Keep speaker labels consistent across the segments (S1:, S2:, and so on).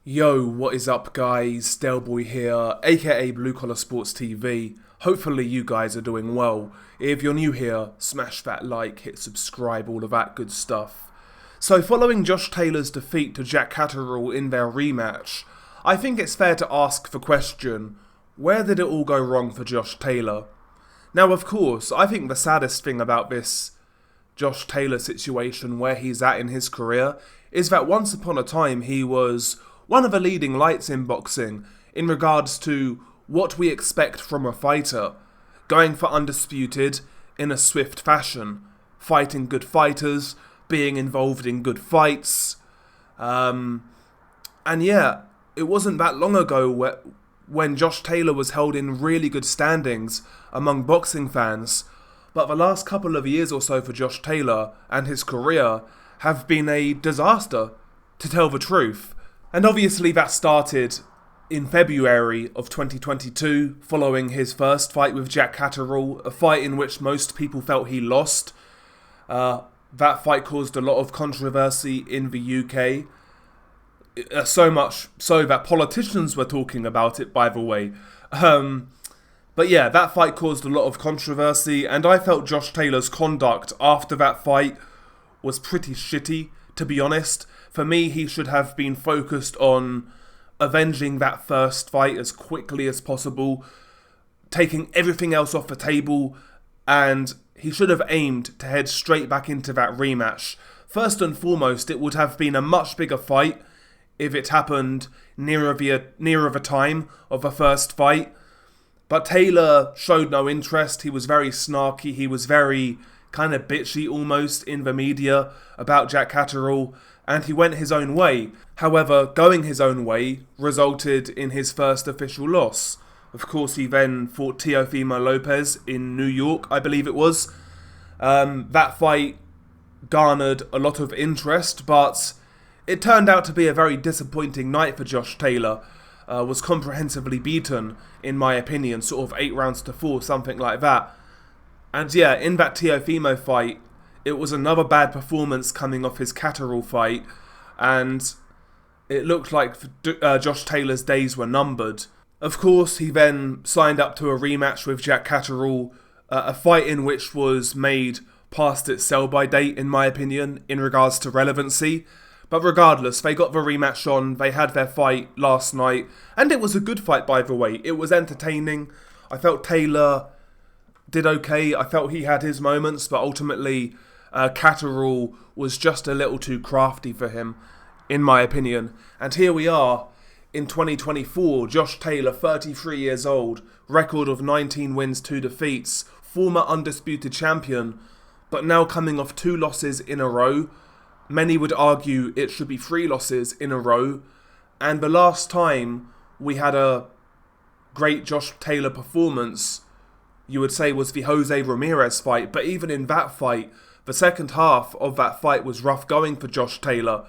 S1: Yo, what is up guys, Delboy here, aka Blue Collar Sports TV. Hopefully you guys are doing well. If you're new here, smash that like, hit subscribe, all of that good stuff. So following Josh Taylor's defeat to Jack Catterall in their rematch, I think it's fair to ask the question, where did it all go wrong for Josh Taylor? Now of course, I think the saddest thing about this Josh Taylor situation, where he's at in his career, is that once upon a time he was one of the leading lights in boxing in regards to what we expect from a fighter, going for undisputed in a swift fashion, fighting good fighters, being involved in good fights. And yeah, it wasn't that long ago when Josh Taylor was held in really good standings among boxing fans, but the last couple of years or so for Josh Taylor and his career have been a disaster, to tell the truth. And obviously that started in February of 2022, following his first fight with Jack Catterall, a fight in which most people felt he lost. That fight caused a lot of controversy in the UK, so much so that politicians were talking about it, by the way. But yeah, that fight caused a lot of controversy, and I felt Josh Taylor's conduct after that fight was pretty shitty, to be honest. For me, he should have been focused on avenging that first fight as quickly as possible, taking everything else off the table, and he should have aimed to head straight back into that rematch. First and foremost, it would have been a much bigger fight if it happened nearer the time of the first fight. But Taylor showed no interest. He was very snarky. He was very kind of bitchy almost in the media about Jack Catterall, and he went his own way. However, going his own way resulted in his first official loss. Of course, he then fought Teofimo Lopez in New York, I believe it was. That fight garnered a lot of interest, but it turned out to be a very disappointing night for Josh Taylor. Was comprehensively beaten, in my opinion, sort of 8 rounds to 4, something like that. And yeah, in that Teofimo fight, it was another bad performance coming off his Catterall fight, and it looked like Josh Taylor's days were numbered. Of course, he then signed up to a rematch with Jack Catterall, a fight in which was made past its sell-by date, in my opinion, in regards to relevancy. But regardless, they got the rematch on, they had their fight last night, and it was a good fight, by the way. It was entertaining. I felt Taylor did okay. I felt he had his moments, but ultimately Catterall was just a little too crafty for him, in my opinion. And here we are in 2024, Josh Taylor, 33 years old, record of 19 wins, 2 defeats, former undisputed champion, but now coming off 2 losses in a row. Many would argue it should be 3 losses in a row, and the last time we had a great Josh Taylor performance, you would say, was the Jose Ramirez fight. But even in that fight, the second half of that fight was rough going for Josh Taylor.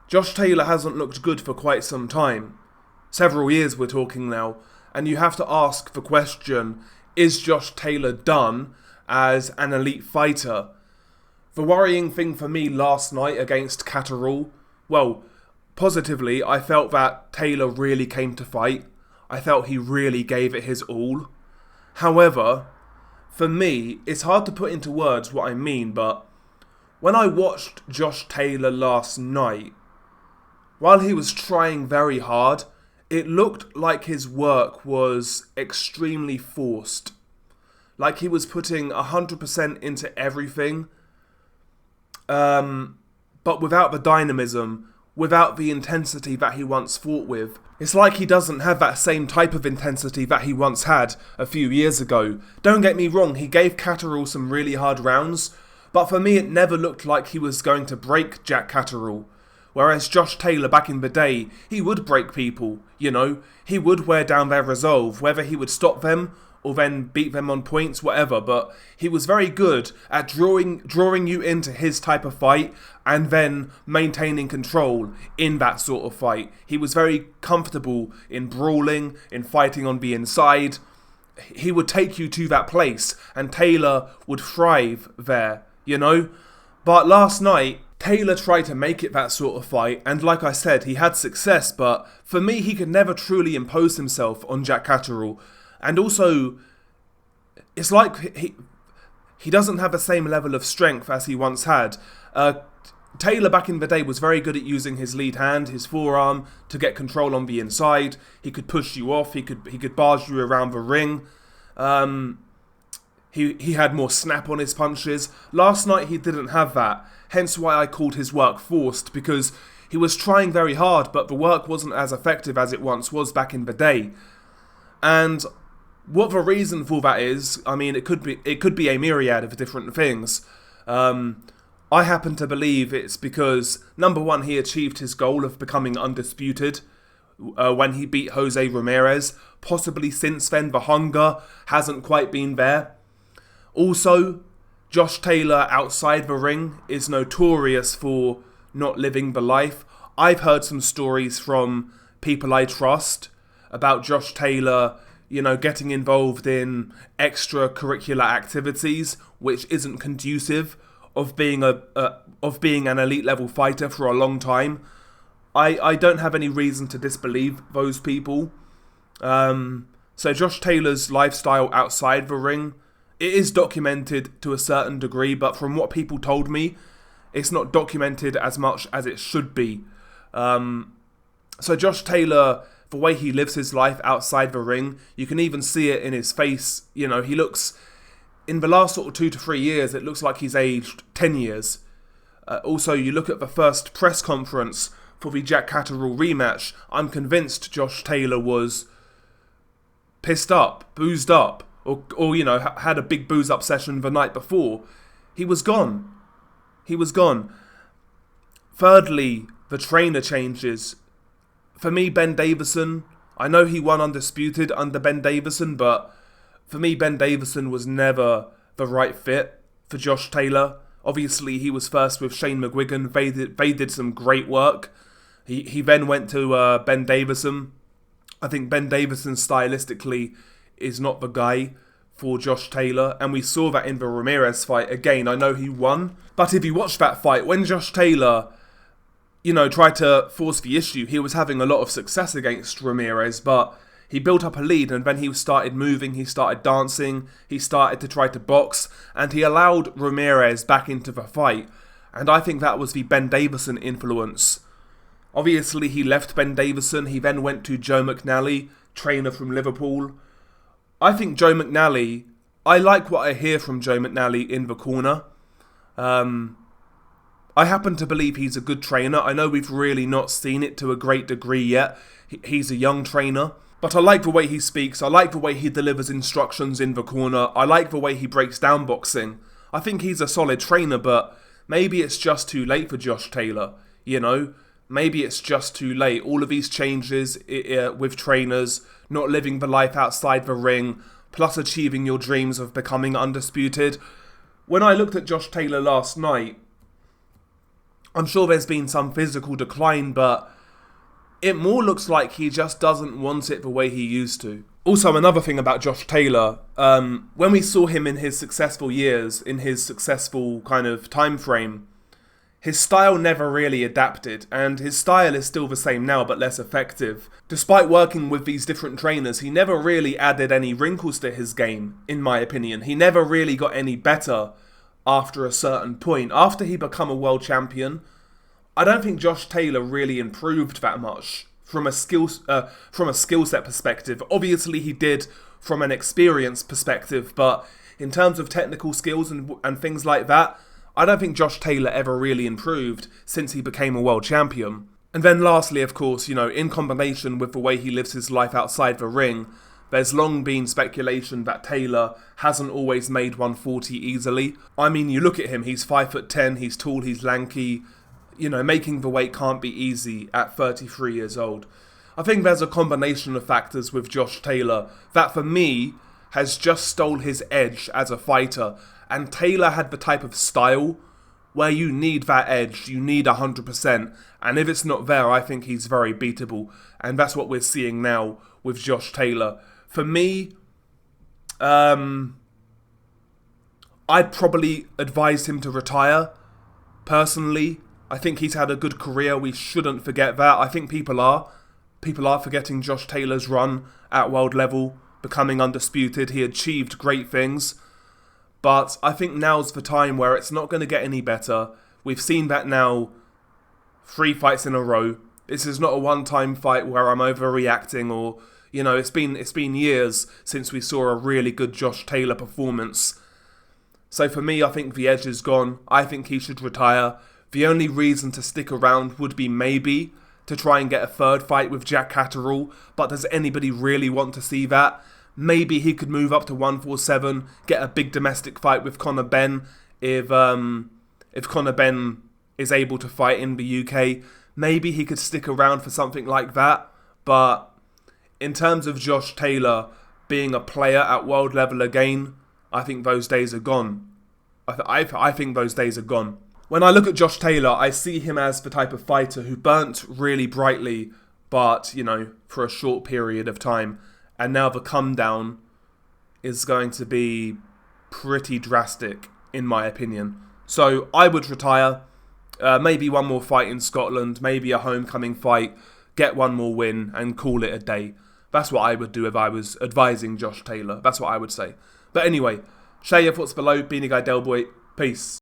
S1: Josh Taylor hasn't looked good for quite some time. Several years we're talking now. And you have to ask the question, is Josh Taylor done as an elite fighter? The worrying thing for me last night against Catterall, well, positively, I felt that Taylor really came to fight. I felt he really gave it his all. However, for me, it's hard to put into words what I mean, but when I watched Josh Taylor last night, while he was trying very hard, it looked like his work was extremely forced. Like he was putting 100% into everything, but without the dynamism, without the intensity that he once fought with. It's like he doesn't have that same type of intensity that he once had a few years ago. Don't get me wrong, he gave Catterall some really hard rounds, but for me it never looked like he was going to break Jack Catterall. Whereas Josh Taylor back in the day, he would break people, you know. He would wear down their resolve, whether he would stop them or then beat them on points, whatever. But he was very good at drawing you into his type of fight and then maintaining control in that sort of fight. He was very comfortable in brawling, in fighting on the inside. He would take you to that place, and Taylor would thrive there, you know. But last night, Taylor tried to make it that sort of fight, and like I said, he had success, but for me, he could never truly impose himself on Jack Catterall. And also, it's like he doesn't have the same level of strength as he once had. Taylor back in the day was very good at using his lead hand, his forearm, to get control on the inside. He could push you off, he could barge you around the ring. He had more snap on his punches. Last night he didn't have that, hence why I called his work forced, because he was trying very hard, but the work wasn't as effective as it once was back in the day. And what the reason for that is, I mean, it could be a myriad of different things. I happen to believe it's because, number one, he achieved his goal of becoming undisputed when he beat Jose Ramirez. Possibly since then, the hunger hasn't quite been there. Also, Josh Taylor outside the ring is notorious for not living the life. I've heard some stories from people I trust about Josh Taylor, getting involved in extracurricular activities, which isn't conducive of being an elite level fighter for a long time. I don't have any reason to disbelieve those people. So Josh Taylor's lifestyle outside the ring, it is documented to a certain degree, but from what people told me, it's not documented as much as it should be. So Josh Taylor, the way he lives his life outside the ring, you can even see it in his face. He looks, in the last sort of 2 to 3 years, it looks like he's aged 10 years. Also, you look at the first press conference for the Jack Catterall rematch, I'm convinced Josh Taylor was pissed up, boozed up, or had a big booze up session the night before. He was gone. Thirdly, the trainer changes. For me, Ben Davison, I know he won Undisputed under Ben Davison, but for me, Ben Davison was never the right fit for Josh Taylor. Obviously, he was first with Shane McGuigan. They did some great work. He then went to Ben Davison. I think Ben Davison stylistically is not the guy for Josh Taylor, and we saw that in the Ramirez fight. Again, I know he won, but if you watch that fight, when Josh Taylor, tried to force the issue, he was having a lot of success against Ramirez, but he built up a lead, and then he started moving, he started dancing, he started to try to box, and he allowed Ramirez back into the fight. And I think that was the Ben Davison influence. Obviously, he left Ben Davison, he then went to Joe McNally, trainer from Liverpool. I think Joe McNally, I like what I hear from Joe McNally in the corner. I happen to believe he's a good trainer. I know we've really not seen it to a great degree yet. He's a young trainer. But I like the way he speaks. I like the way he delivers instructions in the corner. I like the way he breaks down boxing. I think he's a solid trainer, but maybe it's just too late for Josh Taylor. Maybe it's just too late. All of these changes with trainers, not living the life outside the ring, plus achieving your dreams of becoming undisputed. When I looked at Josh Taylor last night, I'm sure there's been some physical decline, but it more looks like he just doesn't want it the way he used to. Also, another thing about Josh Taylor, when we saw him in his successful years, in his successful kind of time frame, his style never really adapted, and his style is still the same now, but less effective. Despite working with these different trainers, he never really added any wrinkles to his game, in my opinion. He never really got any better after a certain point. After he became a world champion, I don't think Josh Taylor really improved that much from a skill set perspective. Obviously, he did from an experience perspective, but in terms of technical skills and things like that, I don't think Josh Taylor ever really improved since he became a world champion. And then lastly, of course, in combination with the way he lives his life outside the ring, there's long been speculation that Taylor hasn't always made 140 easily. I mean, you look at him, he's 5'10", he's tall, he's lanky. Making the weight can't be easy at 33 years old. I think there's a combination of factors with Josh Taylor that, for me, has just stole his edge as a fighter. And Taylor had the type of style where you need that edge, you need 100%. And if it's not there, I think he's very beatable. And that's what we're seeing now with Josh Taylor. For me, I'd probably advise him to retire, personally. I think he's had a good career. We shouldn't forget that. I think people are. People are forgetting Josh Taylor's run at world level, becoming undisputed. He achieved great things. But I think now's the time where it's not going to get any better. We've seen that now 3 fights in a row. This is not a one-time fight where I'm overreacting or, it's been years since we saw a really good Josh Taylor performance. So for me, I think the edge is gone. I think he should retire. The only reason to stick around would be maybe to try and get a third fight with Jack Catterall. But does anybody really want to see that? Maybe he could move up to 147, get a big domestic fight with Conor Benn if Conor Benn is able to fight in the UK. Maybe he could stick around for something like that. But in terms of Josh Taylor being a player at world level again, I think those days are gone. I think those days are gone. When I look at Josh Taylor, I see him as the type of fighter who burnt really brightly, but, for a short period of time. And now the come down is going to be pretty drastic, in my opinion. So I would retire. Maybe one more fight in Scotland, maybe a homecoming fight, get one more win and call it a day. That's what I would do if I was advising Josh Taylor. That's what I would say. But anyway, share your thoughts below. Beanie Guy Del Boy. Peace.